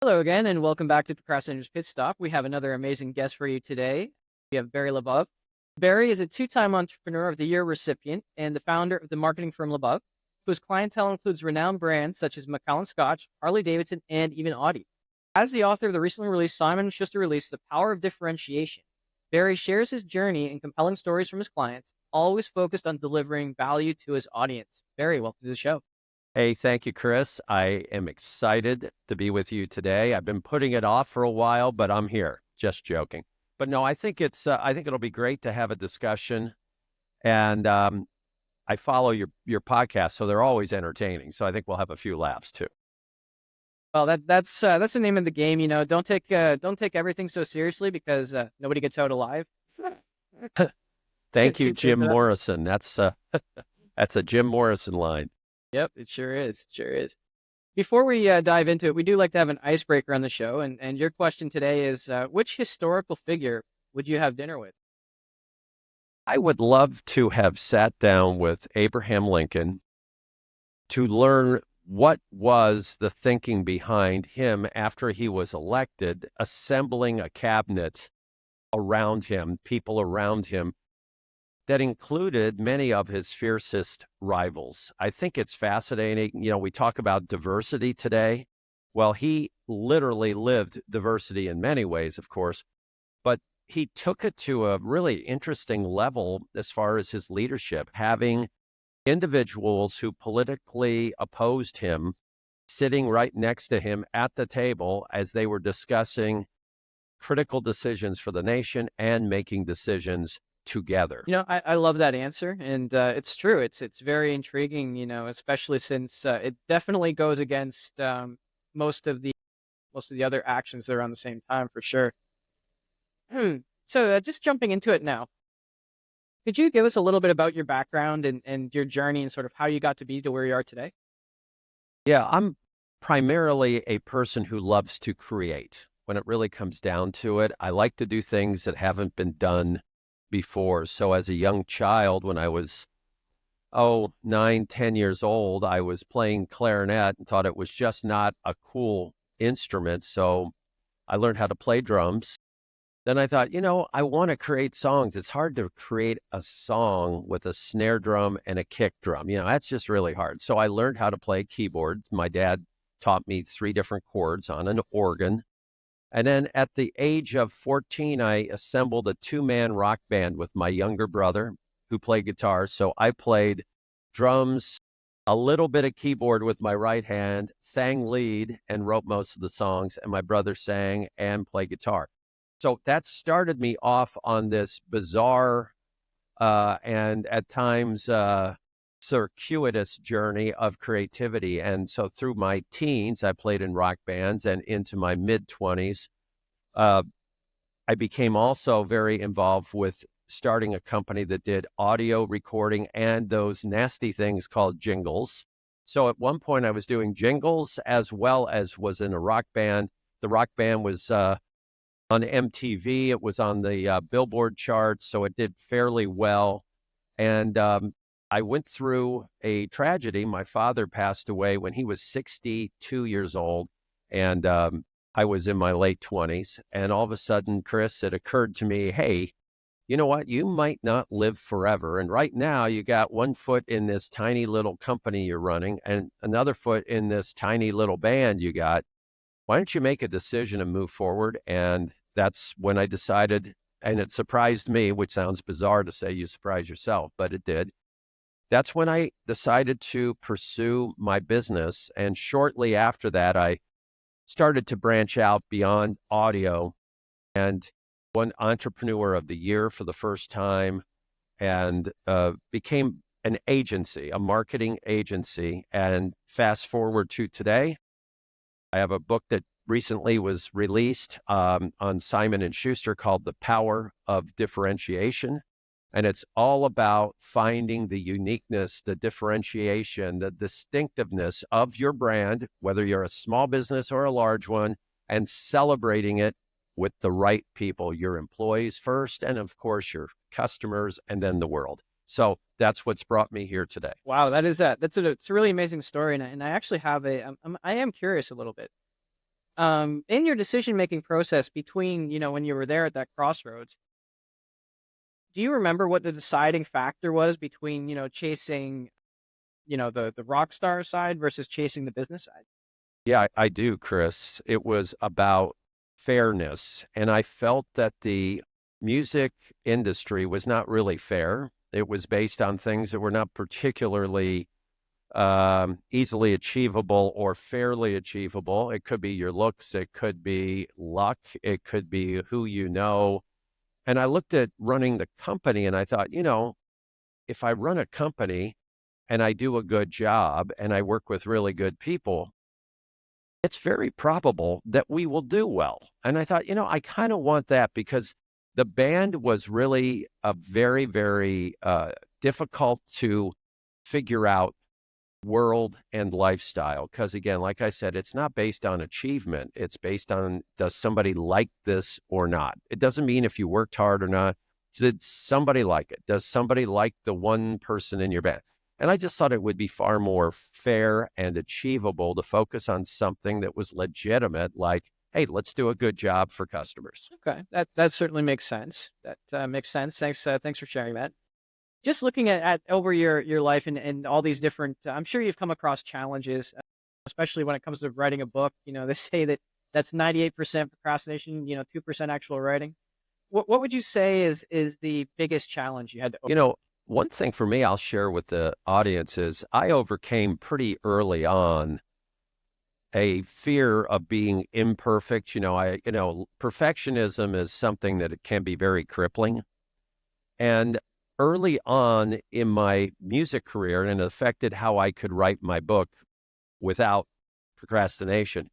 Hello again, and welcome back to Procrastinator's Pit Stop. We have another amazing guest for you today. We have Barry LaBov. Barry is a two-time Entrepreneur of the Year recipient and the founder of the marketing firm LaBov, whose clientele includes renowned brands such as Macallan Scotch, Harley-Davidson, and even Audi. As the author of the recently released Simon & Schuster release, The Power of Differentiation, Barry shares his journey and compelling stories from his clients, always focused on delivering value to his audience. Barry, welcome to the show. Hey, thank you, Chris. I am excited to be with you today. I've been putting it off for a while, but I'm here. Just joking. But no, I think it'll be great to have a discussion. And I follow your podcast, so they're always entertaining. So I think we'll have a few laughs too. Well, that's the name of the game. Don't take everything so seriously because nobody gets out alive. Thank you, Too big Jim for that. Morrison. That's a Jim Morrison line. Yep, it sure is. It sure is. Before we dive into it, we do like to have an icebreaker on the show, and your question today is, which historical figure would you have dinner with? I would love to have sat down with Abraham Lincoln to learn what was the thinking behind him after he was elected, assembling a cabinet around him, people around him that included many of his fiercest rivals. I think it's fascinating. We talk about diversity today. Well, he literally lived diversity in many ways, of course, but he took it to a really interesting level as far as his leadership, having individuals who politically opposed him sitting right next to him at the table as they were discussing critical decisions for the nation and making decisions together. I love that answer, and it's true. It's very intriguing. Especially since it definitely goes against most of the most of the other actions that are on the same time for sure. So just jumping into it now. Could you give us a little bit about your background and your journey and sort of how you got to be to where you are today? Yeah, I'm primarily a person who loves to create. When it really comes down to it, I like to do things that haven't been done before. So as a young child, when I was, 9, 10 years old, I was playing clarinet and thought it was just not a cool instrument. So I learned how to play drums. Then I thought, I want to create songs. It's hard to create a song with a snare drum and a kick drum. That's just really hard. So I learned how to play keyboard. My dad taught me 3 different chords on an organ. And then at the age of 14, I assembled a 2-man rock band with my younger brother who played guitar. So I played drums, a little bit of keyboard with my right hand, sang lead, and wrote most of the songs. And my brother sang and played guitar. So that started me off on this bizarre and at times circuitous journey of creativity. And so through my teens, I played in rock bands, and into my mid-20s, uh, I became also very involved with starting a company that did audio recording and those nasty things called jingles. So at one point, I was doing jingles as well as was in a rock band. The rock band was on MTV. It was on the Billboard charts, so it did fairly well. And I went through a tragedy. My father passed away when he was 62 years old, and I was in my late 20s. And all of a sudden, Chris, it occurred to me, hey, you know what? You might not live forever. And right now, you got one foot in this tiny little company you're running and another foot in this tiny little band you got. Why don't you make a decision and move forward? And that's when I decided, and it surprised me, which sounds bizarre to say you surprise yourself, but it did. That's when I decided to pursue my business. And shortly after that, I started to branch out beyond audio and won Entrepreneur of the Year for the first time, and became an agency, a marketing agency. And fast forward to today, I have a book that recently was released on Simon & Schuster called The Power of Differentiation. And it's all about finding the uniqueness, the differentiation, the distinctiveness of your brand, whether you're a small business or a large one, and celebrating it with the right people, your employees first, and of course, your customers, and then the world. So that's what's brought me here today. Wow, that's it's a really amazing story, and I actually have I am curious a little bit. In your decision-making process between, when you were there at that crossroads, do you remember what the deciding factor was between, chasing, the rock star side versus chasing the business side? Yeah, I do, Chris. It was about fairness. And I felt that the music industry was not really fair. It was based on things that were not particularly easily achievable or fairly achievable. It could be your looks, it could be luck, it could be who you know. And I looked at running the company and I thought, if I run a company and I do a good job and I work with really good people, it's very probable that we will do well. And I thought, I kind of want that because the band was really a very, very difficult to figure out world and lifestyle. Because again, like I said, it's not based on achievement. It's based on, does somebody like this or not? It doesn't mean if you worked hard or not. Did somebody like it? Does somebody like the one person in your band? And I just thought it would be far more fair and achievable to focus on something that was legitimate, like, hey, let's do a good job for customers. Okay, that certainly makes sense. That makes sense. Thanks for sharing that. Just looking at over your life and all these different, I'm sure you've come across challenges, especially when it comes to writing a book. They say that that's 98% procrastination, 2% actual writing. What would you say is the biggest challenge you had to You know, one thing for me I'll share with the audience is I overcame pretty early on a fear of being imperfect. Perfectionism is something that it can be very crippling. And early on in my music career, and it affected how I could write my book without procrastination,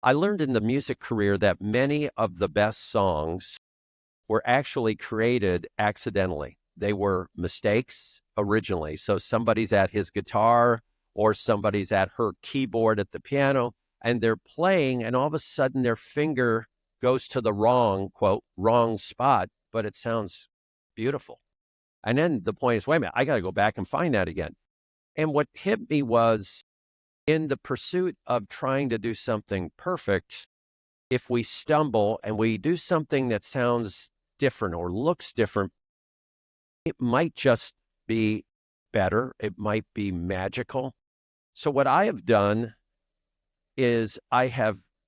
I learned in the music career that many of the best songs were actually created accidentally. They were mistakes originally. So somebody's at his guitar or somebody's at her keyboard at the piano and they're playing, and all of a sudden their finger goes to the wrong, quote, wrong spot, but it sounds beautiful. And then the point is, wait a minute, I got to go back and find that again. And what hit me was in the pursuit of trying to do something perfect, if we stumble and we do something that sounds different or looks different, it might just be better. It might be magical. So what I have done is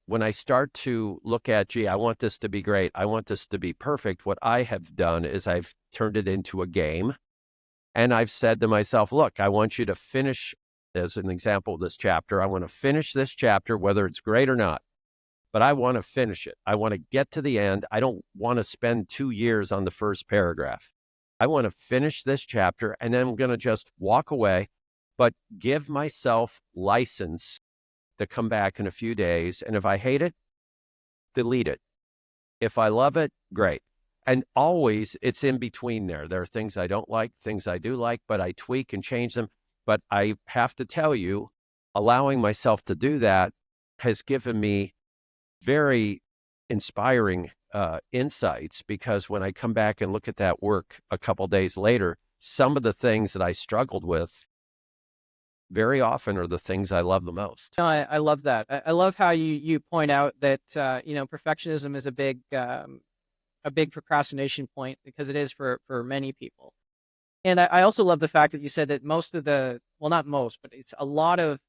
when I start to look at, gee, I want this to be great, I want this to be perfect, what I have done is I've turned it into a game. And I've said to myself, look, I want you to finish, as an example of this chapter, I want to finish this chapter, whether it's great or not, but I want to finish it. I want to get to the end. I don't want to spend 2 years on the first paragraph. I want to finish this chapter and then I'm going to just walk away, but give myself license to come back in a few days. And if I hate it, delete it. If I love it, great. And always it's in between there. There are things I don't like, things I do like, but I tweak and change them. But I have to tell you, allowing myself to do that has given me very inspiring insights, because when I come back and look at that work a couple days later, some of the things that I struggled with very often are the things I love the most. No, I love that. I love how you point out that perfectionism is a big procrastination point because it is for many people. And I also love the fact that you said that most of well, not most, but it's a lot of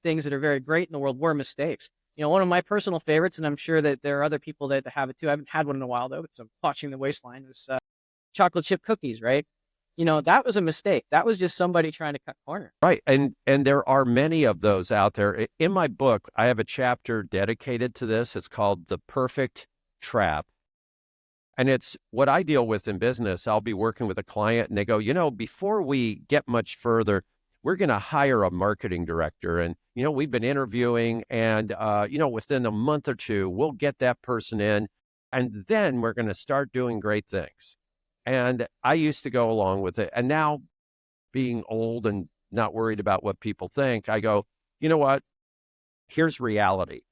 things that are very great in the world were mistakes. One of my personal favorites, and I'm sure that there are other people that have it too. I haven't had one in a while though, but I'm watching the waistline. Is chocolate chip cookies, right? That was a mistake. That was just somebody trying to cut corners. Right. And there are many of those out there. In my book, I have a chapter dedicated to this. It's called The Perfect Trap. And it's what I deal with in business. I'll be working with a client and they go, before we get much further, we're going to hire a marketing director. And, we've been interviewing and, within a month or two, we'll get that person in. And then we're going to start doing great things. And I used to go along with it. And now, being old and not worried about what people think, I go, you know what? Here's reality.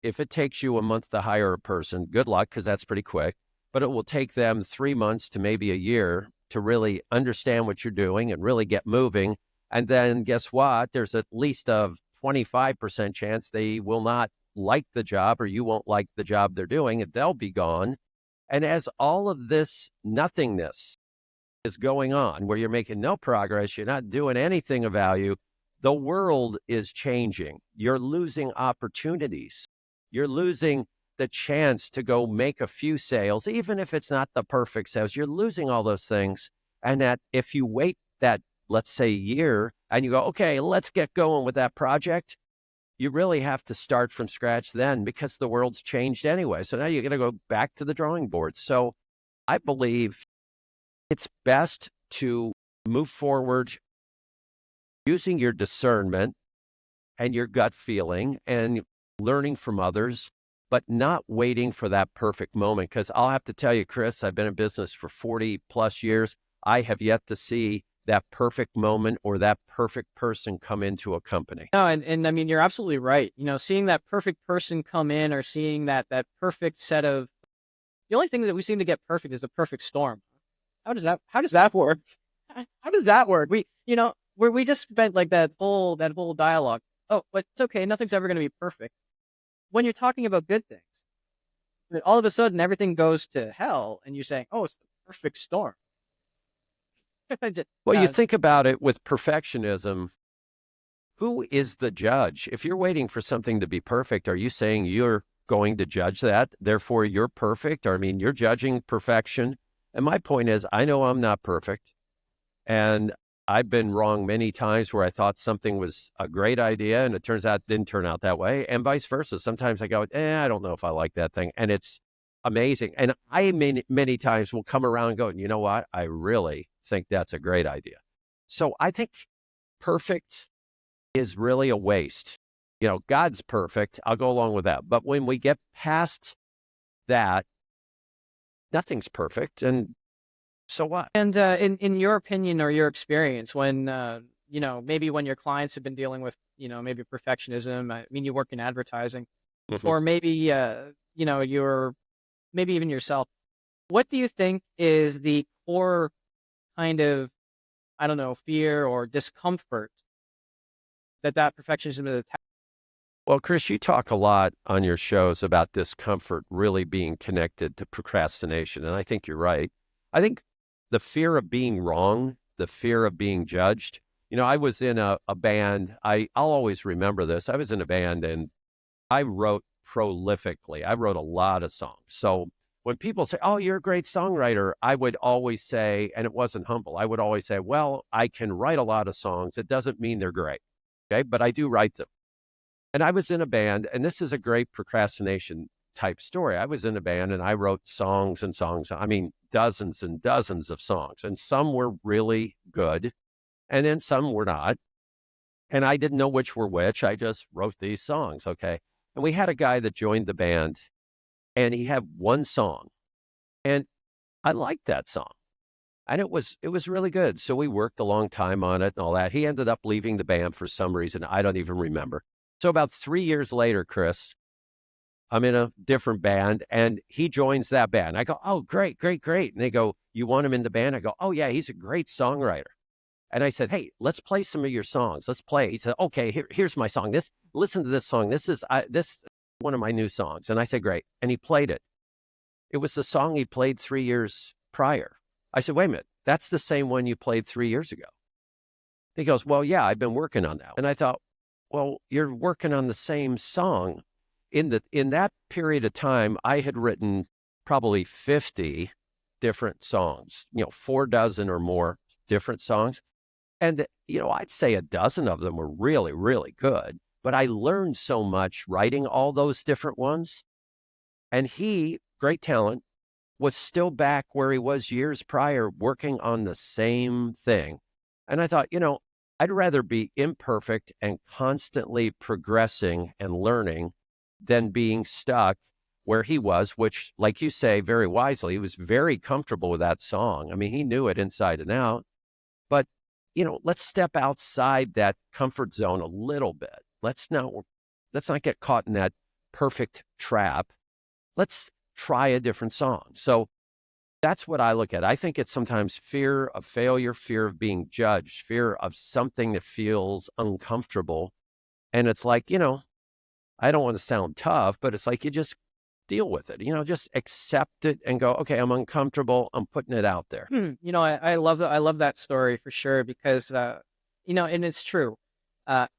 If it takes you a month to hire a person, good luck, because that's pretty quick. But it will take them 3 months to maybe a year to really understand what you're doing and really get moving. And then guess what? There's at least a 25% chance they will not like the job or you won't like the job they're doing, and they'll be gone. And as all of this nothingness is going on, where you're making no progress, you're not doing anything of value, the world is changing. You're losing opportunities. You're losing the chance to go make a few sales, even if it's not the perfect sales. You're losing all those things. And that if you wait that, let's say, year and you go, okay, let's get going with that project, you really have to start from scratch then because the world's changed anyway. So now you're going to go back to the drawing board. So I believe it's best to move forward using your discernment and your gut feeling and learning from others, but not waiting for that perfect moment. Because I'll have to tell you, Chris, I've been in business for 40 plus years. I have yet to see that perfect moment or that perfect person come into a company. No, and I mean, you're absolutely right. Seeing that perfect person come in or seeing that perfect set of, the only thing that we seem to get perfect is the perfect storm. How does that work? How does that work? Where we just spent like that whole dialogue. Oh, but it's okay. Nothing's ever going to be perfect. When you're talking about good things, but all of a sudden everything goes to hell, and you're saying, "Oh, it's the perfect storm." Well, you Uh, think about it with perfectionism. Who is the judge? If you're waiting for something to be perfect, are you saying you're going to judge that? Therefore, you're perfect? Or, I mean, you're judging perfection. And my point is, I know I'm not perfect. And I've been wrong many times where I thought something was a great idea and it turns out didn't turn out that way. And vice versa. Sometimes I go, I don't know if I like that thing. And it's amazing. And I many times will come around and go, you know what? I really think that's a great idea. So I think perfect is really a waste. God's perfect. I'll go along with that. But when we get past that, nothing's perfect. And so what? and in your opinion or your experience, when maybe when your clients have been dealing with maybe perfectionism. I mean, you work in advertising, Mhm. or maybe you're maybe even yourself. What do you think is the core kind of, I don't know, fear or discomfort that perfectionism is? Well, Chris, you talk a lot on your shows about discomfort really being connected to procrastination. And I think you're right. I think the fear of being wrong, the fear of being judged. I was in a band. I'll always remember this. I was in a band and I wrote prolifically. I wrote a lot of songs. So when people say, "Oh, you're a great songwriter," I would always say, and it wasn't humble, I would always say, "Well, I can write a lot of songs. It doesn't mean they're great. Okay. But I do write them." And I was in a band, and this is a great procrastination type story. I was in a band and I wrote songs and songs. I mean, dozens and dozens of songs, and some were really good, and then some were not. And I didn't know which were which. I just wrote these songs. Okay. And we had a guy that joined the band, and he had one song, and I liked that song. And it was really good. So we worked a long time on it and all that. He ended up leaving the band for some reason. I don't even remember. So about 3 years later, Chris, I'm in a different band and he joins that band. I go, "Oh, great, great, great." And they go, "You want him in the band?" I go, "Oh yeah, he's a great songwriter." And I said, "Hey, let's play some of your songs. Let's play." He said, "Okay, here's my song. Listen to this song. This one of my new songs." And I said, "Great." And he played it. It was the song he played 3 years prior. I said, "Wait a minute, that's the same one you played 3 years ago." He goes, "Well, yeah, I've been working on that." And I thought, well, you're working on the same song. In that period of time, I had written probably 50 different songs, 4 dozen or more different songs. And, I'd say a dozen of them were really, really good. But I learned so much writing all those different ones. And he, great talent, was still back where he was years prior, working on the same thing. And I thought, I'd rather be imperfect and constantly progressing and learning than being stuck where he was, which, like you say very wisely, he was very comfortable with that song. I mean, he knew it inside and out. But, let's step outside that comfort zone a little bit. Let's not get caught in that perfect trap. Let's try a different song. So that's what I look at. I think it's sometimes fear of failure, fear of being judged, fear of something that feels uncomfortable. And it's like, I don't want to sound tough, but it's like you just deal with it, just accept it and go, okay, I'm uncomfortable. I'm putting it out there. I love that. I love that story for sure because, and it's true.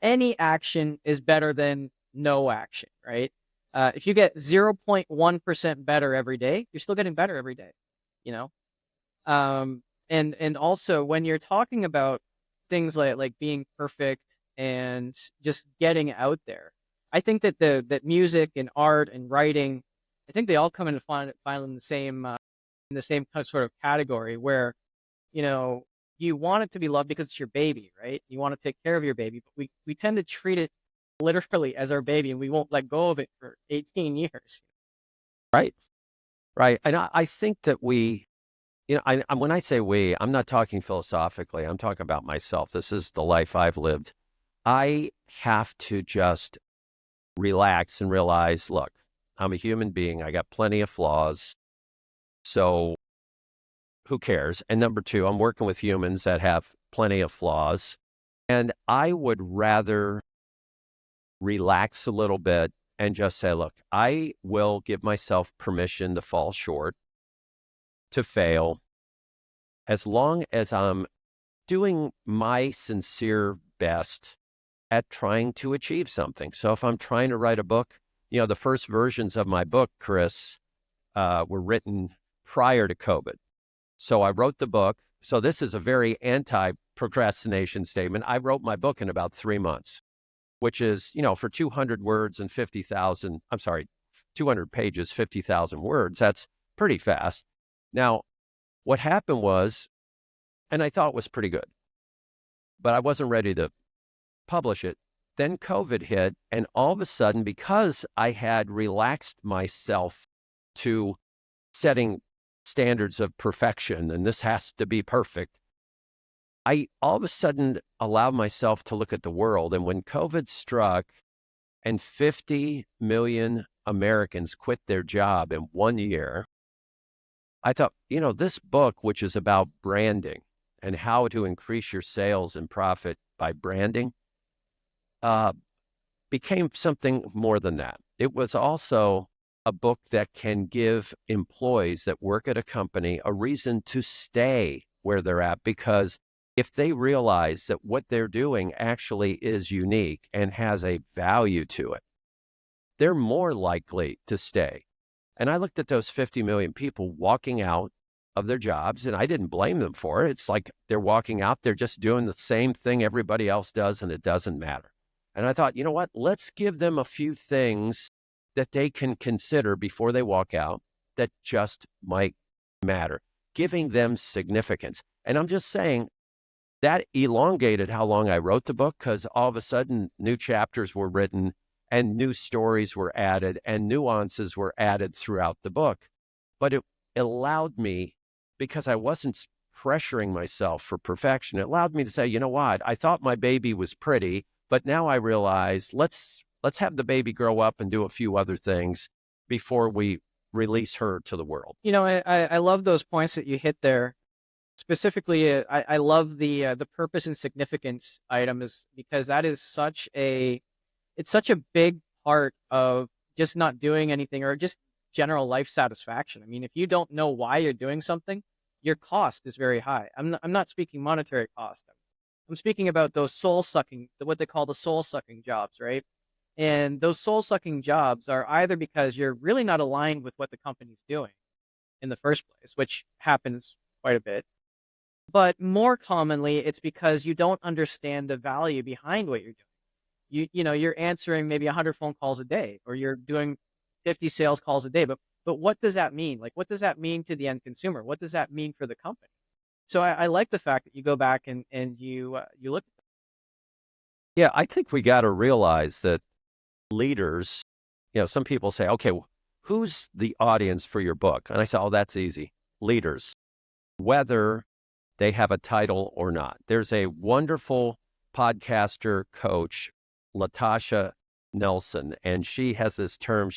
Any action is better than no action, right? If you get 0.1% better every day, you're still getting better every day, you know? And also when you're talking about things like being perfect and just getting out there, I think that that music and art and writing, I think they all come into find in the same kind of sort of category where you know you want it to be loved because it's your baby, right? You want to take care of your baby, but we tend to treat it literally as our baby, and we won't let go of it for 18 years. Right. Right. And I think that when I say we, I'm not talking philosophically. I'm talking about myself. This is the life I've lived. I have to just relax and realize, look, I'm a human being. I got plenty of flaws. So who cares? And number two, I'm working with humans that have plenty of flaws. And I would rather relax a little bit and just say, look, I will give myself permission to fall short, to fail, as long as I'm doing my sincere best at trying to achieve something. So if I'm trying to write a book, the first versions of my book, Chris, were written prior to COVID. So I wrote the book. So this is a very anti-procrastination statement. I wrote my book in about 3 months, which is, for 200 words and 50,000, I'm sorry, 200 pages, 50,000 words. That's pretty fast. Now, what happened was, and I thought it was pretty good, but I wasn't ready to publish it. Then COVID hit, and all of a sudden, because I had relaxed myself to setting standards of perfection, and this has to be perfect, I all of a sudden allowed myself to look at the world. And when COVID struck and 50 million Americans quit their job in 1 year, I thought, this book, which is about branding and how to increase your sales and profit by branding, uh, became something more than that. It was also a book that can give employees that work at a company a reason to stay where they're at, because if they realize that what they're doing actually is unique and has a value to it, they're more likely to stay. And I looked at those 50 million people walking out of their jobs, and I didn't blame them for it. It's like they're walking out, they're just doing the same thing everybody else does, and it doesn't matter. And I thought, you know what? Let's give them a few things that they can consider before they walk out that just might matter, giving them significance. And I'm just saying that elongated how long I wrote the book, because all of a sudden new chapters were written and new stories were added and nuances were added throughout the book. But it allowed me, because I wasn't pressuring myself for perfection, it allowed me to say, you know what? I thought my baby was pretty, but now I realize let's have the baby grow up and do a few other things before we release her to the world. I love those points that you hit there. Specifically, I love the purpose and significance item is because that is it's such a big part of just not doing anything or just general life satisfaction. I mean, if you don't know why you're doing something, your cost is very high. I'm not speaking monetary cost. I'm speaking about those soul sucking, what they call the soul sucking jobs, right? And those soul sucking jobs are either because you're really not aligned with what the company's doing in the first place, which happens quite a bit. But more commonly, it's because you don't understand the value behind what you're doing. You're answering maybe 100 phone calls a day, or you're doing 50 sales calls a day. But what does that mean? Like, what does that mean to the end consumer? What does that mean for the company? So I like the fact that you go back and you look. Yeah, I think we got to realize that leaders, some people say, okay, who's the audience for your book? And I say, oh, that's easy. Leaders, whether they have a title or not. There's a wonderful podcaster coach, Latasha Nelson, and she has this term.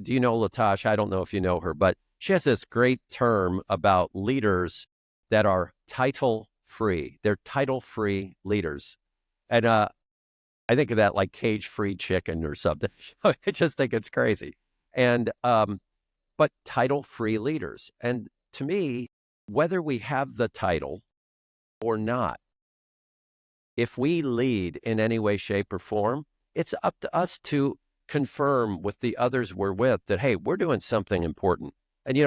Do you know Latasha? I don't know if you know her, but she has this great term about leaders that are title free. They're title free leaders. And I think of that like cage-free chicken or something. I just think it's crazy. And but title-free leaders. And to me, whether we have the title or not, if we lead in any way, shape, or form, it's up to us to confirm with the others we're with that, hey, we're doing something important. And,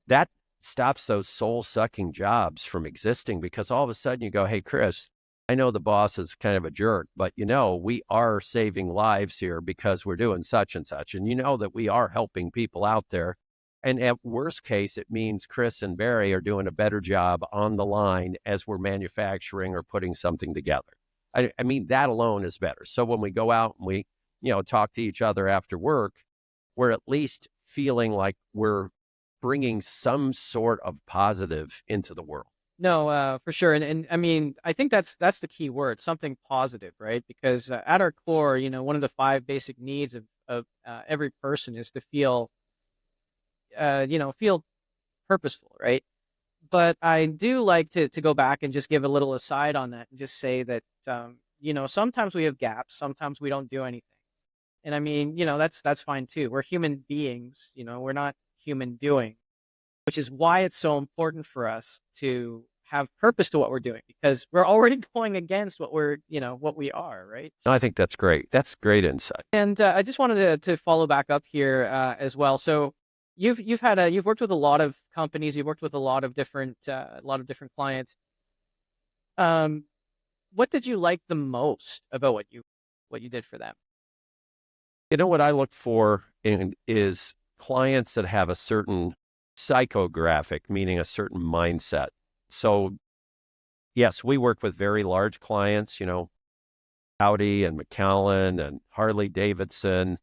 that stops those soul sucking jobs from existing because all of a sudden you go, hey, Chris, I know the boss is kind of a jerk, but we are saving lives here because we're doing such and such. And you know that we are helping people out there. And at worst case, it means Chris and Barry are doing a better job on the line as we're manufacturing or putting something together. I mean, that alone is better. So when we go out and we, talk to each other after work, we're at least feeling like we're bringing some sort of positive into the world. No, for sure. And I mean, I think that's the key word, something positive, right? Because at our core, one of the five basic needs of every person is to feel purposeful, right? But I do like to go back and just give a little aside on that and just say that, sometimes we have gaps, sometimes we don't do anything. And I mean, that's fine too. We're human beings, we're not human doing, which is why it's so important for us to have purpose to what we're doing because we're already going against what we are, right? I think that's great. That's great insight. And I just wanted to follow back up here as well. So you've worked with a lot of companies, you've worked with a lot of different clients. Um, what did you like the most about what you did for them? What I look for is clients that have a certain psychographic, meaning a certain mindset. So yes, we work with very large clients, Audi and McAllen and Harley Davidson,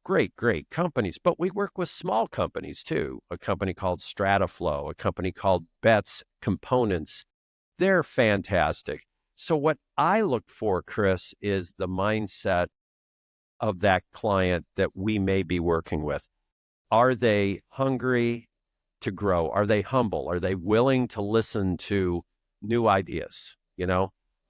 great, great companies. But we work with small companies too. A company called Strataflow, a company called Betts Components. They're fantastic. So what I look for, Chris, is the mindset of that client that we may be working with. Are they hungry to grow? Are they humble? Are they willing to listen to new ideas?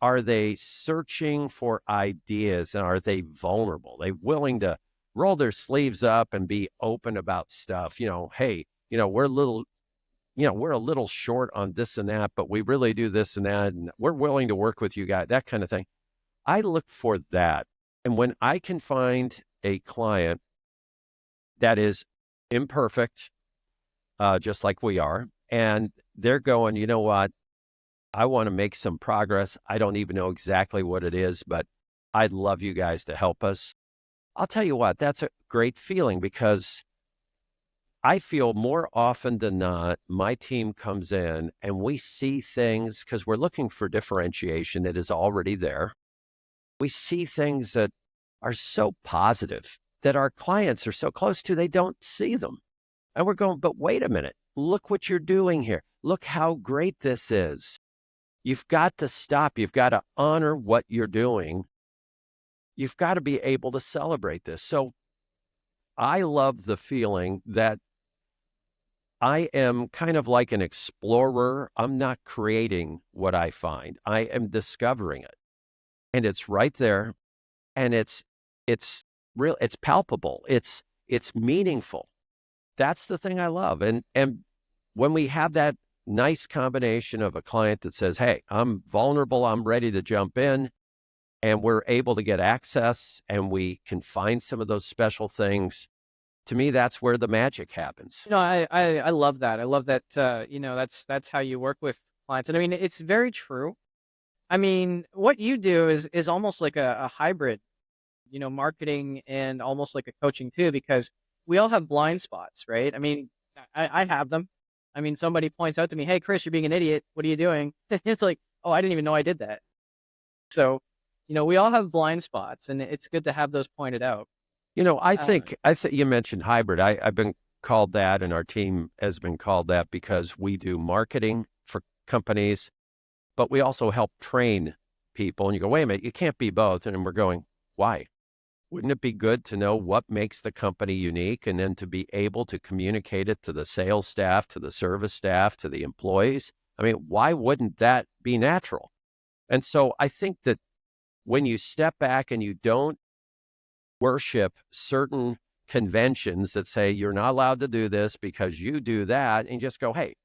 Are they searching for ideas and are they vulnerable? Are they willing to roll their sleeves up and be open about stuff? Hey, we're a little short on this and that, but we really do this and that, and we're willing to work with you guys, that kind of thing. I look for that. And when I can find a client that is imperfect, just like we are, and they're going, you know what? I want to make some progress. I don't even know exactly what it is, but I'd love you guys to help us. I'll tell you what, that's a great feeling because I feel more often than not, my team comes in and we see things because we're looking for differentiation that is already there. We see things that are so positive that our clients are so close to, they don't see them. And we're going, but wait a minute, look what you're doing here. Look how great this is. You've got to stop. You've got to honor what you're doing. You've got to be able to celebrate this. So I love the feeling that I am kind of like an explorer. I'm not creating what I find. I am discovering it. And it's right there. And it's real, it's palpable. It's meaningful. That's the thing I love. And when we have that nice combination of a client that says, hey, I'm vulnerable, I'm ready to jump in, and we're able to get access and we can find some of those special things, to me, that's where the magic happens. I love that. I love that. That's how you work with clients, and I mean, it's very true. I mean, what you do is almost like a hybrid, marketing and almost like a coaching too, because we all have blind spots, right? I mean, I have them. I mean, somebody points out to me, "Hey, Chris, you're being an idiot. What are you doing?" It's like, "Oh, I didn't even know I did that." So, we all have blind spots, and it's good to have those pointed out. Uh, I think you mentioned hybrid. I've been called that, and our team has been called that because we do marketing for companies, but we also help train people. And you go, wait a minute, you can't be both. And we're going, why? Wouldn't it be good to know what makes the company unique and then to be able to communicate it to the sales staff, to the service staff, to the employees? I mean, why wouldn't that be natural? And so I think that when you step back and you don't worship certain conventions that say you're not allowed to do this because you do that, and just go, hey,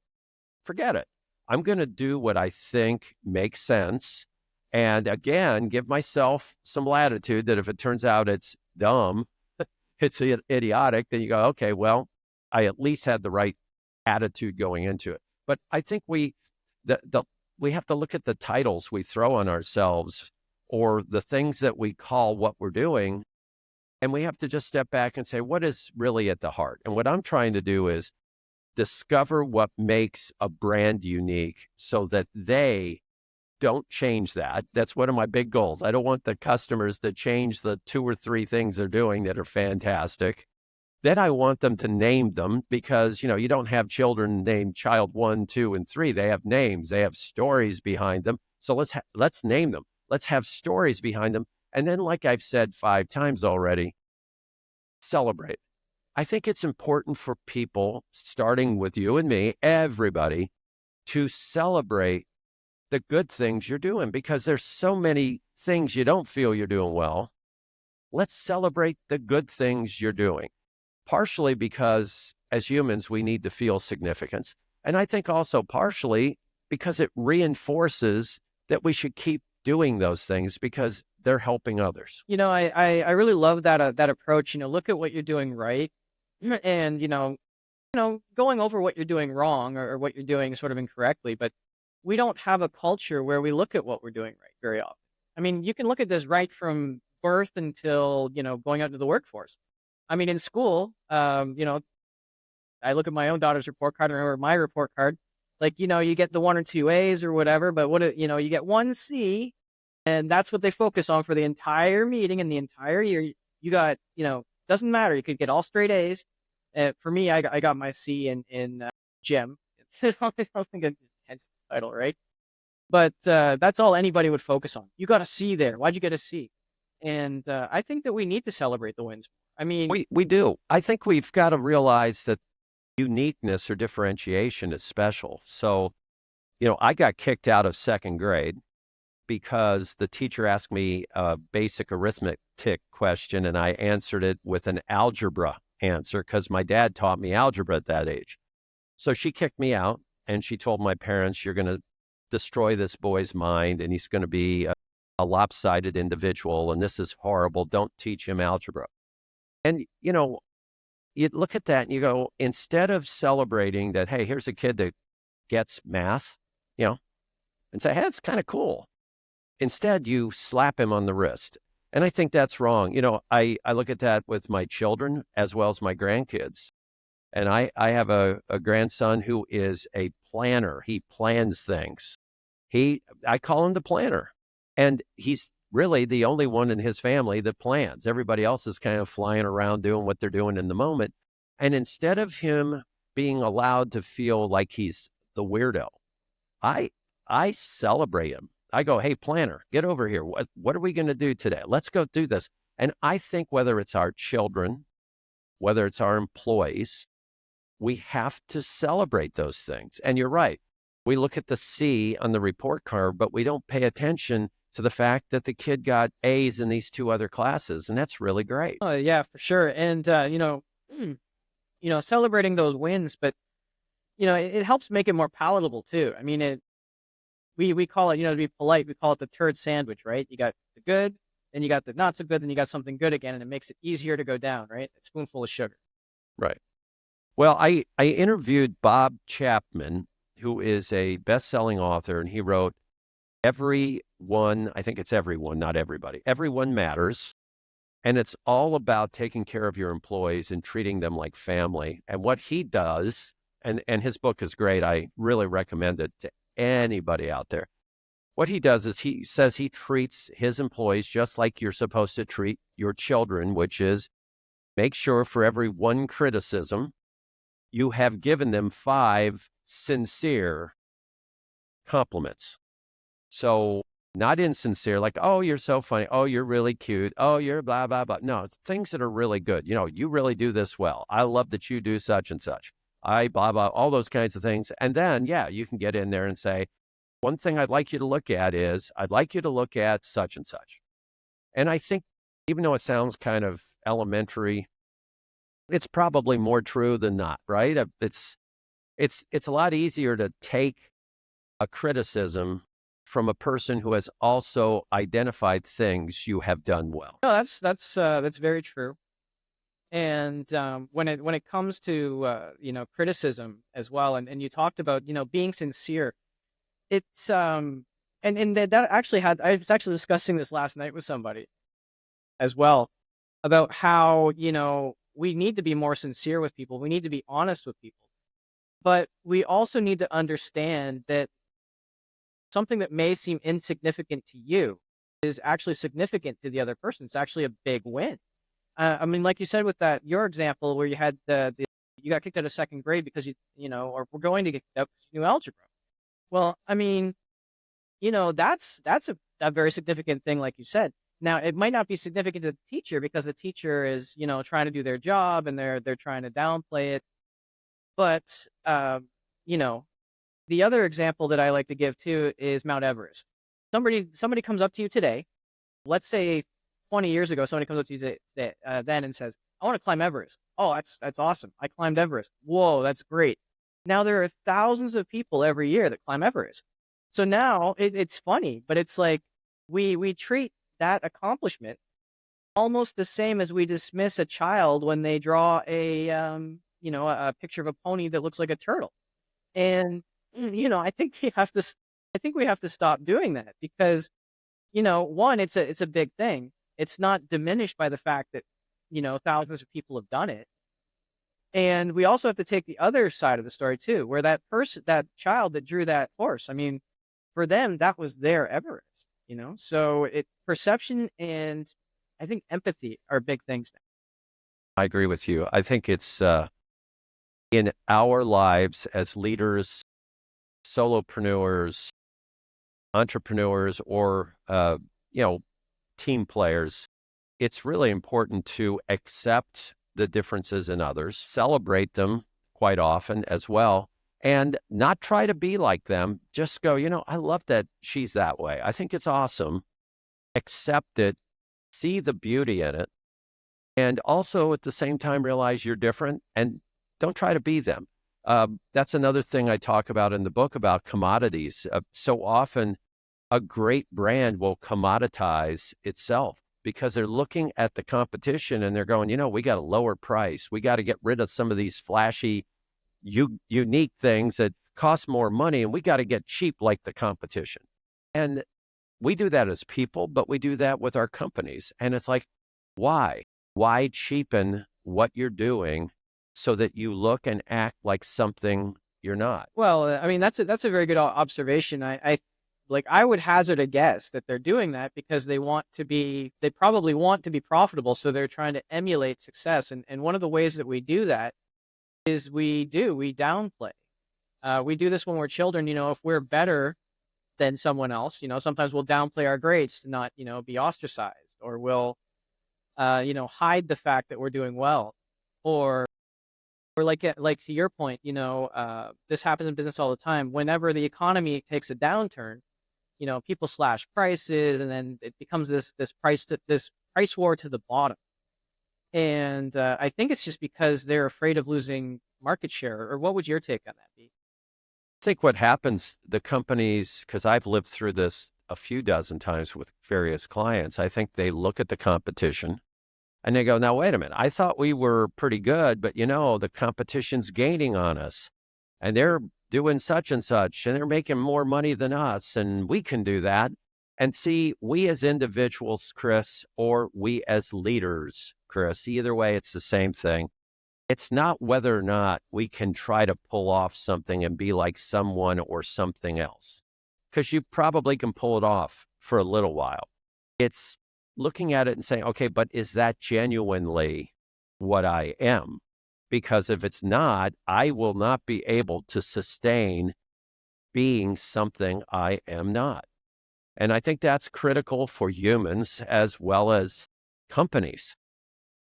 forget it. I'm going to do what I think makes sense. And again, give myself some latitude that if it turns out it's dumb, it's idiotic, then you go, okay, well, I at least had the right attitude going into it. But I think we have to look at the titles we throw on ourselves or the things that we call what we're doing. And we have to just step back and say, what is really at the heart? And what I'm trying to do is discover what makes a brand unique so that they don't change that. That's one of my big goals. I don't want the customers to change the 2 or 3 things they're doing that are fantastic. Then I want them to name them because, you don't have children named child 1, 2, and 3. They have names. They have stories behind them. So let's name them. Let's have stories behind them. And then, like I've said 5 times already, celebrate. I think it's important for people, starting with you and me, everybody, to celebrate the good things you're doing because there's so many things you don't feel you're doing well. Let's celebrate the good things you're doing, partially because as humans, we need to feel significance. And I think also partially because it reinforces that we should keep doing those things because they're helping others. I really love that approach. Look at what you're doing right, and going over what you're doing wrong or what you're doing sort of incorrectly. But we don't have a culture where we look at what we're doing right very often. I mean, you can look at this right from birth until going out into the workforce. I mean, in school, I look at my own daughter's report card or my report card. Like, you get the 1 or 2 A's or whatever, but you get 1 C, and that's what they focus on for the entire meeting and the entire year. You got, doesn't matter. You could get all straight A's. For me, I got my C in gym. I don't think it's a intense title, right? But that's all anybody would focus on. You got a C there. Why'd you get a C? And I think that we need to celebrate the wins. I mean, We do. I think we've got to realize that uniqueness or differentiation is special. So, I got kicked out of 2nd grade because the teacher asked me a basic arithmetic question and I answered it with an algebra answer because my dad taught me algebra at that age. So she kicked me out and she told my parents, you're going to destroy this boy's mind and he's going to be a lopsided individual and this is horrible. Don't teach him algebra. And, you look at that and you go, instead of celebrating that, hey, here's a kid that gets math, and say, hey, that's kind of cool. Instead, you slap him on the wrist. And I think that's wrong. I look at that with my children as well as my grandkids. And I have a grandson who is a planner. He plans things. I call him the planner. And he's really the only one in his family that plans. Everybody else is kind of flying around doing what they're doing in the moment. And instead of him being allowed to feel like he's the weirdo, I celebrate him. I go, hey, planner, get over here. What are we going to do today? Let's go do this. And I think whether it's our children, whether it's our employees, we have to celebrate those things. And you're right. We look at the C on the report card, but we don't pay attention to the fact that the kid got A's in these 2 other classes. And that's really great. oh yeah, for sure. And celebrating those wins, but it helps make it more palatable too. I mean, we call it, to be polite, we call it the turd sandwich, right? You got the good, then you got the not so good, then you got something good again, and it makes it easier to go down, right? A spoonful of sugar. Right. Well, I interviewed Bob Chapman, who is a best-selling author, and he wrote, Everyone, I think it's everyone, not everybody. Everyone matters. And it's all about taking care of your employees and treating them like family. And what he does, and his book is great. I really recommend it to anybody out there. What he does is he says he treats his employees just like you're supposed to treat your children, which is make sure for every 1 criticism, you have given them 5 sincere compliments. So not insincere, like, oh, you're so funny. Oh, you're really cute. Oh, you're blah, blah, blah. No, things that are really good. You really do this well. I love that you do such and such. I blah, blah, all those kinds of things. And then, yeah, you can get in there and say, one thing I'd like you to look at is I'd like you to look at such and such. And I think even though it sounds kind of elementary, it's probably more true than not, right? It's a lot easier to take a criticism from a person who has also identified things you have done well. No, that's very true. And when it comes to criticism as well, and you talked about being sincere, it's that actually had I was actually discussing this last night with somebody as well about how we need to be more sincere with people. We need to be honest with people, but we also need to understand that something that may seem insignificant to you is actually significant to the other person. It's actually a big win. I mean, like you said with that your example where you had the you got kicked out of second grade because or we're going to get kicked out because you knew algebra. Well, I mean, that's a very significant thing, like you said. Now, it might not be significant to the teacher because the teacher is, trying to do their job and they're trying to downplay it. But you know, the other example that I like to give too is Mount Everest. Somebody comes up to you today. Let's say 20 years ago, somebody comes up to you then and says, "I want to climb Everest." Oh, that's awesome! I climbed Everest. Whoa, that's great. Now there are thousands of people every year that climb Everest. So now it's funny, but it's like we treat that accomplishment almost the same as we dismiss a child when they draw a picture of a pony that looks like a turtle. And I think I think we have to stop doing that because one, it's a big thing. It's not diminished by the fact that thousands of people have done it. And we also have to take the other side of the story too, where that child that drew that horse, I mean, for them, that was their Everest. So perception and I think empathy are big things now. I agree with you. I think it's in our lives as leaders, solopreneurs, entrepreneurs, or you know, team players, it's really important to accept the differences in others, celebrate them quite often as well, and not try to be like them. Just go, I love that she's that way. I think it's awesome. Accept it, see the beauty in it, and also at the same time realize you're different and don't try to be them. That's another thing I talk about in the book about commodities. So often, a great brand will commoditize itself because they're looking at the competition and they're going, we got a lower price. We got to get rid of some of these flashy, unique things that cost more money, and we got to get cheap like the competition. And we do that as people, but we do that with our companies. And it's like, why? Why cheapen what you're doing so that you look and act like something you're not? Well, I mean, that's a very good observation. I would hazard a guess that they're doing that because they probably want to be profitable, so they're trying to emulate success. And one of the ways that we do that is we downplay. We do this when we're children. If we're better than someone else, sometimes we'll downplay our grades to not, be ostracized, or we'll, hide the fact that we're doing well, or like to your point, this happens in business all the time. Whenever the economy takes a downturn, people slash prices, and then it becomes this price war to the bottom. And I think it's just because they're afraid of losing market share. Or what would your take on that be? I think what happens, the companies, because I've lived through this a few dozen times with various clients, I think they look at the competition and they go, now, wait a minute, I thought we were pretty good, but the competition's gaining on us and they're doing such and such and they're making more money than us and we can do that. And see, we as individuals, Chris, or we as leaders, Chris, either way, it's the same thing. It's not whether or not we can try to pull off something and be like someone or something else, because you probably can pull it off for a little while. It's looking at it and saying, okay, but is that genuinely what I am? Because if it's not, I will not be able to sustain being something I am not. And I think that's critical for humans as well as companies.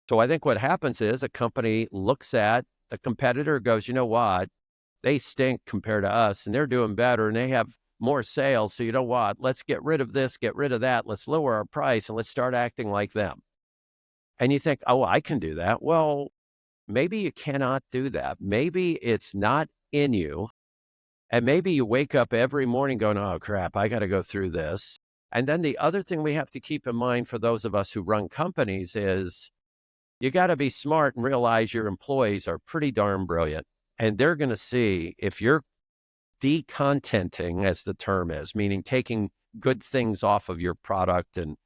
So I think what happens is a company looks at a competitor, goes, you know what? They stink compared to us and they're doing better and they have more sales. So you know what? Let's get rid of this, get rid of that. Let's lower our price and let's start acting like them. And you think, oh, I can do that. Well, maybe you cannot do that. Maybe it's not in you. And maybe you wake up every morning going, oh, crap, I got to go through this. And then the other thing we have to keep in mind for those of us who run companies is you got to be smart and realize your employees are pretty darn brilliant. And they're going to see if you're decontenting, as the term is, meaning taking good things off of your product and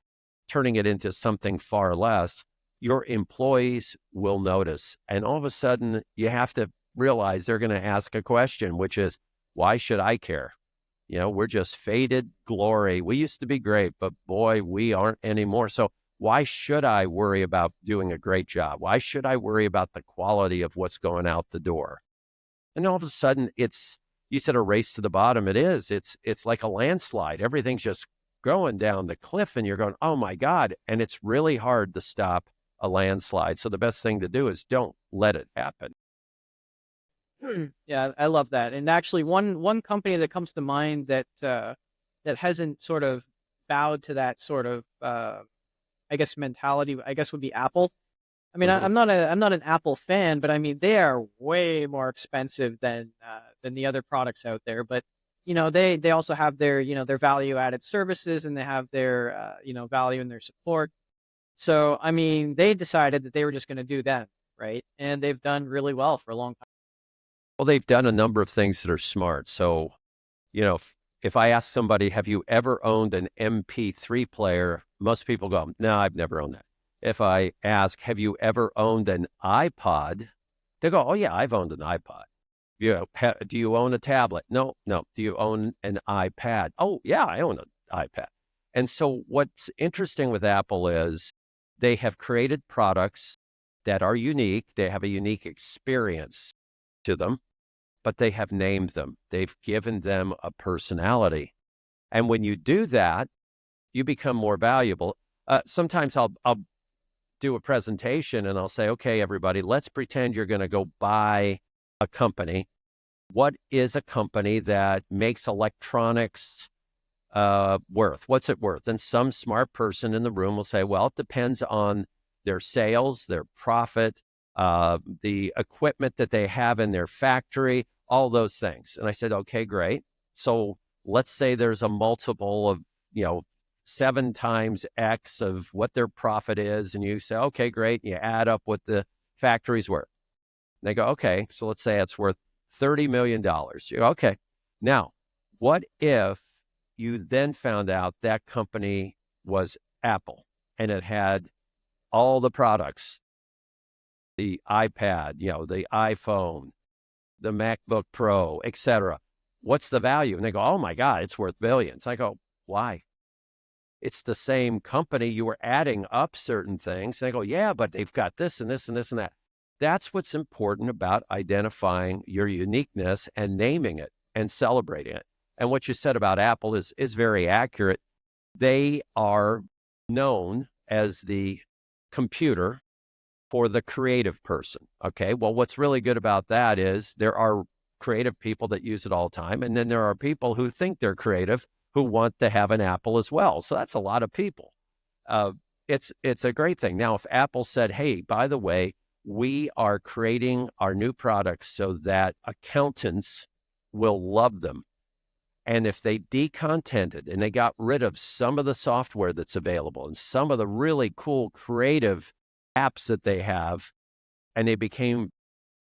turning it into something far less, your employees will notice. And all of a sudden, you have to realize they're going to ask a question, which is, why should I care? You know, we're just faded glory. We used to be great, but boy, we aren't anymore. So why should I worry about doing a great job? Why should I worry about the quality of what's going out the door? And all of a sudden, you said a race to the bottom. It is. It's like a landslide. Everything's just going down the cliff, and you're going, oh my God. And it's really hard to stop a landslide. So the best thing to do is don't let it happen. Yeah, I love that. And actually, one company that comes to mind that that hasn't sort of bowed to that sort of I guess mentality, I guess would be Apple. I mean, Mhm. I'm not an Apple fan, but I mean they are way more expensive than the other products out there. But they also have their their value added services, and they have their value in their support. So I mean, they decided that they were just going to do that, right? And they've done really well for a long time. Well, they've done a number of things that are smart. So, if I ask somebody, have you ever owned an MP3 player? Most people go, no, I've never owned that. If I ask, have you ever owned an iPod? They go, oh, yeah, I've owned an iPod. Do you own a tablet? No, no. Do you own an iPad? Oh, yeah, I own an iPad. And so what's interesting with Apple is they have created products that are unique. They have a unique experience to them, but they have named them. They've given them a personality. And when you do that, you become more valuable. Sometimes I'll do a presentation and I'll say, okay, everybody, let's pretend you're going to go buy a company. What is a company that makes electronics worth? What's it worth? And some smart person in the room will say, well, it depends on their sales, their profit, the equipment that they have in their factory, all those things. And I said, okay, great. So let's say there's a multiple of, you know, 7 times X of what their profit is. And you say, okay, great. And you add up what the factory's worth. And they go, okay, so let's say it's worth $30 million. You go, okay. Now, what if you then found out that company was Apple and it had all the products, the iPad, the iPhone, the MacBook Pro, etc. What's the value? And they go, oh my God, it's worth billions. I go, why? It's the same company. You were adding up certain things. And they go, yeah, but they've got this and this and this and that. That's what's important about identifying your uniqueness and naming it and celebrating it. And what you said about Apple is very accurate. They are known as the computer for the creative person. Okay. Well, what's really good about that is there are creative people that use it all the time. And then there are people who think they're creative who want to have an Apple as well. So that's a lot of people. Uh, it's a great thing. Now, if Apple said, hey, by the way, we are creating our new products so that accountants will love them. And if they decontented and they got rid of some of the software that's available and some of the really cool creative apps that they have, and they became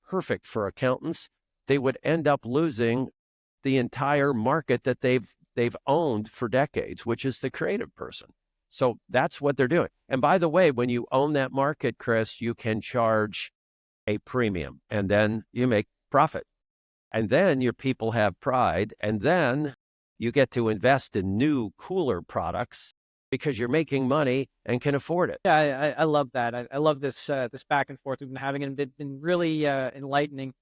perfect for accountants, they would end up losing the entire market that they've owned for decades, which is the creative person. So that's what they're doing. And by the way, when you own that market, Chris, you can charge a premium and then you make profit. And then your people have pride. And then you get to invest in new, cooler products because you're making money and can afford it. Yeah, I love that. I love this this back and forth we've been having, and it's been really enlightening.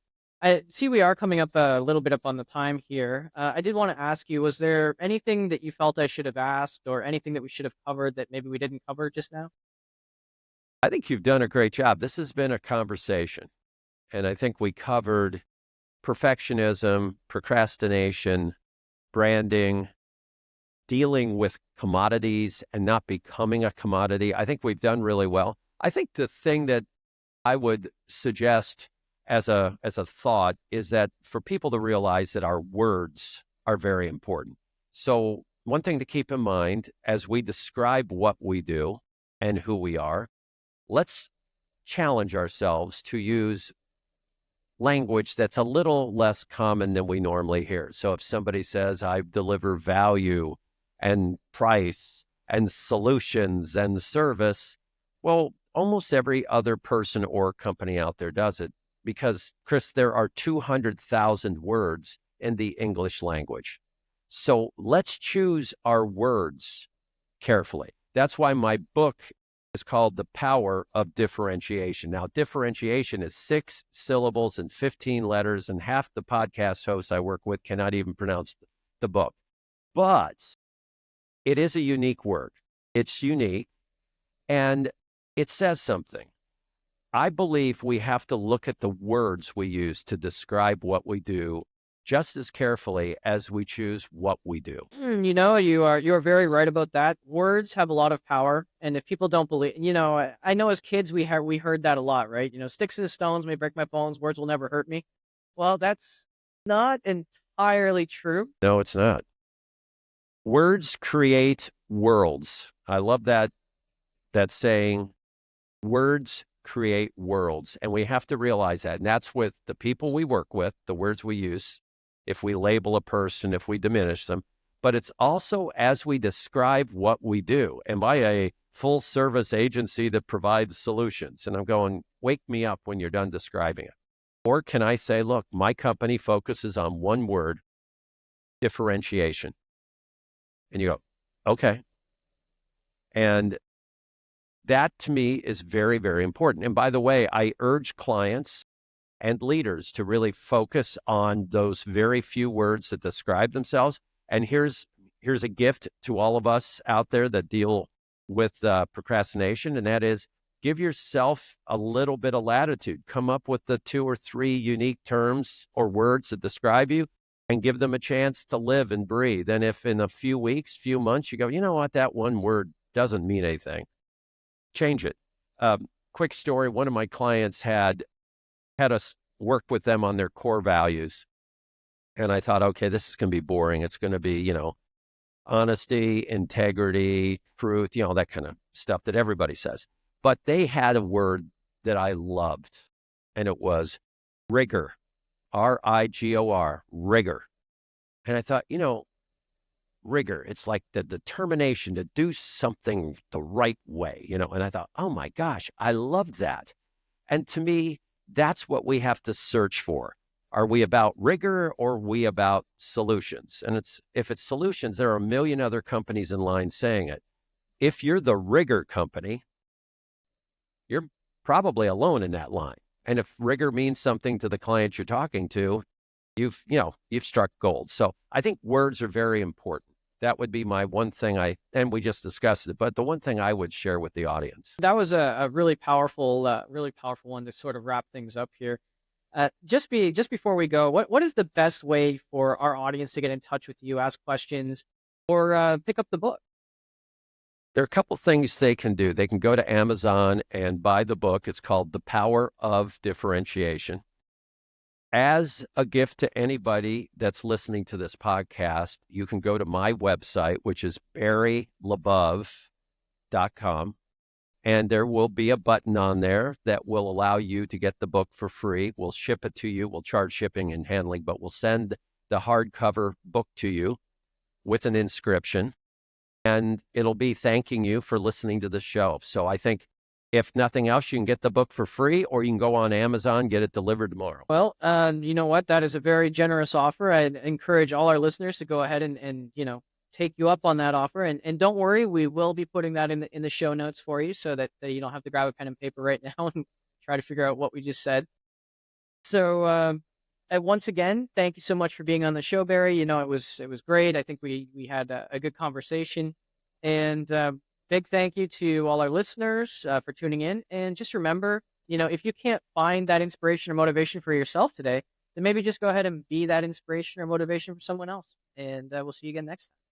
I see we are coming up a little bit up on the time here. I did want to ask you, was there anything that you felt I should have asked, or anything that we should have covered that maybe we didn't cover just now? I think you've done a great job. This has been a conversation. And I think we covered perfectionism, procrastination, branding, dealing with commodities and not becoming a commodity. I think we've done really well. I think the thing that I would suggest as a thought is that for people to realize that our words are very important. So one thing to keep in mind as we describe what we do and who we are, let's challenge ourselves to use language that's a little less common than we normally hear. So if somebody says, I deliver value and price and solutions and service, well, almost every other person or company out there does it because, Chris, there are 200,000 words in the English language. So let's choose our words carefully. That's why my book is called The Power of Differentiation. Now, differentiation is 6 syllables and 15 letters, and half the podcast hosts I work with cannot even pronounce the book. But it is a unique word. It's unique, and it says something. I believe we have to look at the words we use to describe what we do just as carefully as we choose what we do. You are very right about that. Words have a lot of power, and if people don't believe, I know as kids we heard that a lot, right? Sticks and stones may break my bones, words will never hurt me. Well, that's not entirely true. No, it's not. Words create worlds. I love that saying. Words create worlds, and we have to realize that. And that's with the people we work with, the words we use, if we label a person, if we diminish them. But it's also as we describe what we do. Am I a full service agency that provides solutions? And I'm going, wake me up when you're done describing it. Or can I say, look, my company focuses on one word, differentiation. And you go, okay. And that to me is very, very important. And by the way, I urge clients and leaders to really focus on those very few words that describe themselves. And here's a gift to all of us out there that deal with procrastination, and that is give yourself a little bit of latitude. Come up with the 2 or 3 unique terms or words that describe you and give them a chance to live and breathe. And if in a few weeks, few months, you go, you know what, that one word doesn't mean anything, change it. Quick story. One of my clients had us work with them on their core values. And I thought, okay, this is going to be boring. It's going to be, honesty, integrity, truth, that kind of stuff that everybody says. But they had a word that I loved, and it was rigor, RIGOR, rigor. And I thought, rigor, it's like the determination to do something the right way, and I thought, oh my gosh, I love that. And to me, that's what we have to search for. Are we about rigor or are we about solutions? And if it's solutions, there are a million other companies in line saying it. If you're the rigor company, you're probably alone in that line. And if rigor means something to the client you're talking to, you've struck gold. So I think words are very important. That would be my one thing and we just discussed it, but the one thing I would share with the audience. That was a really powerful one to sort of wrap things up here. Just before we go, what is the best way for our audience to get in touch with you, ask questions, or pick up the book? There are a couple things they can do. They can go to Amazon and buy the book. It's called The Power of Differentiation. As a gift to anybody that's listening to this podcast, you can go to my website, which is barrylabov.com. And there will be a button on there that will allow you to get the book for free. We'll ship it to you. We'll charge shipping and handling, but we'll send the hardcover book to you with an inscription. And it'll be thanking you for listening to the show. So I think if nothing else, you can get the book for free, or you can go on Amazon, get it delivered tomorrow. Well, you know what? That is a very generous offer. I'd encourage all our listeners to go ahead and take you up on that offer. And don't worry, we will be putting that in the show notes for you so that you don't have to grab a pen and paper right now and try to figure out what we just said. So once again, thank you so much for being on the show, Barry. It was great. I think we had a good conversation, and big thank you to all our listeners for tuning in. And just remember, if you can't find that inspiration or motivation for yourself today, then maybe just go ahead and be that inspiration or motivation for someone else. and we'll see you again next time.